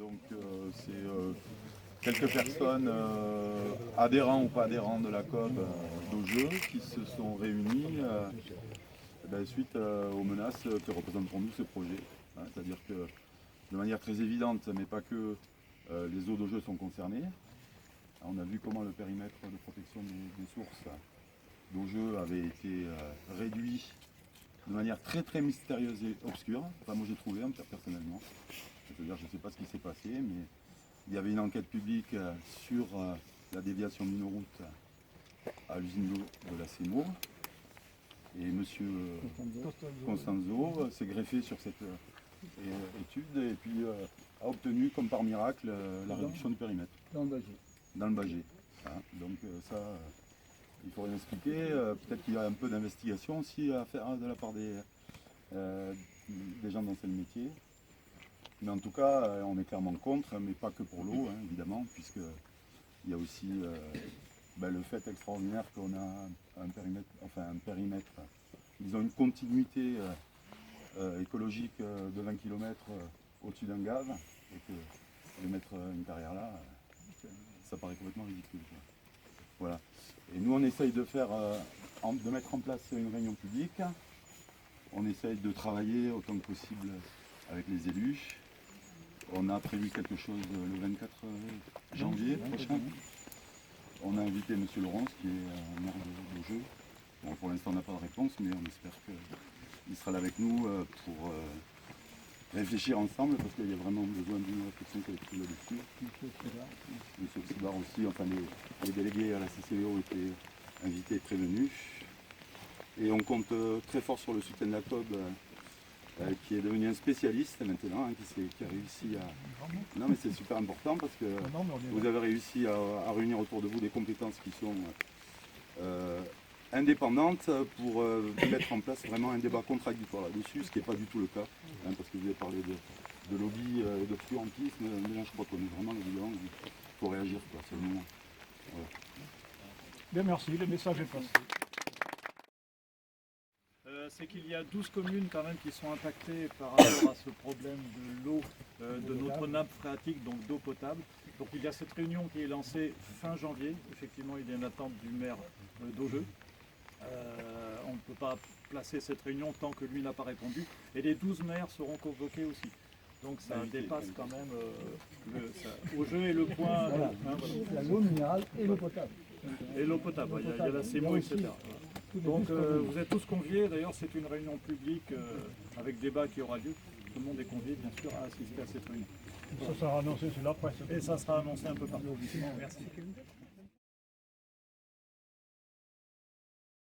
Donc c'est quelques personnes adhérents ou pas adhérents de la COB d'Augeux qui se sont réunis suite aux menaces que représente pour nous ce projet. Hein, c'est-à-dire que de manière très évidente, mais pas que, les eaux d'Augeux sont concernées. On a vu comment le périmètre de protection des sources d'Augeux avait été réduit de manière très très mystérieuse et obscure. Enfin moi j'ai trouvé personnellement. C'est-à-dire je ne sais pas ce qui s'est passé, mais il y avait une enquête publique sur la déviation d'une route à l'usine d'eau de la Seymour. Et M. Constanzo s'est greffé sur cette étude et puis a obtenu comme par miracle la réduction du périmètre. Dans le Bagé. Dans le Bagé. Hein. Donc ça, il faudrait m'expliquer. Peut-être qu'il y a un peu d'investigation aussi à faire de la part des gens dans ce métier. Mais en tout cas, on est clairement contre, mais pas que pour l'eau, hein, évidemment, puisqu'il y a aussi le fait extraordinaire qu'on a un périmètre, ils ont une continuité écologique de 20 km au-dessus d'un gave, et que de mettre une carrière là, ça paraît complètement ridicule. Quoi. Voilà. Et nous, on essaye de mettre en place une réunion publique, on essaye de travailler autant que possible avec les élus. On a prévu quelque chose le 24 janvier prochain. On a invité M. Laurence, qui est maire d'Augeux. Bon, pour l'instant, on n'a pas de réponse, mais on espère qu'il sera là avec nous pour réfléchir ensemble, parce qu'il y a vraiment besoin d'une réflexion collective là-dessus. M. Xibar aussi, enfin les délégués à la CCEO étaient invités et prévenus. Et on compte très fort sur le soutien de la COB, qui est devenu un spécialiste maintenant, hein, qui a réussi à... Non mais c'est super important parce que vous avez réussi à réunir autour de vous des compétences qui sont indépendantes pour mettre en place vraiment un débat contradictoire là-dessus, ce qui n'est pas du tout le cas, hein, parce que vous avez parlé de lobby et de fluentisme, mais là je crois qu'on est vraiment là-dedans, il faut réagir, c'est le moment. Voilà. Bien merci, le message est passé. C'est qu'il y a 12 communes quand même qui sont impactées par rapport à ce problème de l'eau de notre nappe phréatique, donc d'eau potable. Donc il y a cette réunion qui est lancée fin janvier. Effectivement, il y a une attente du maire d'Augeux. On ne peut pas placer cette réunion tant que lui n'a pas répondu. Et les 12 maires seront convoqués aussi. Donc ça dépasse quand même Augeux est le point. Voilà. Voilà. L'eau minérale et l'eau potable. Et l'eau potable, il y a la CEMO, etc. Donc vous êtes tous conviés, d'ailleurs c'est une réunion publique avec débat qui aura lieu. Tout le monde est convié bien sûr à assister à cette réunion. Ça sera annoncé sur la presse. Et ça sera annoncé un peu partout. Merci.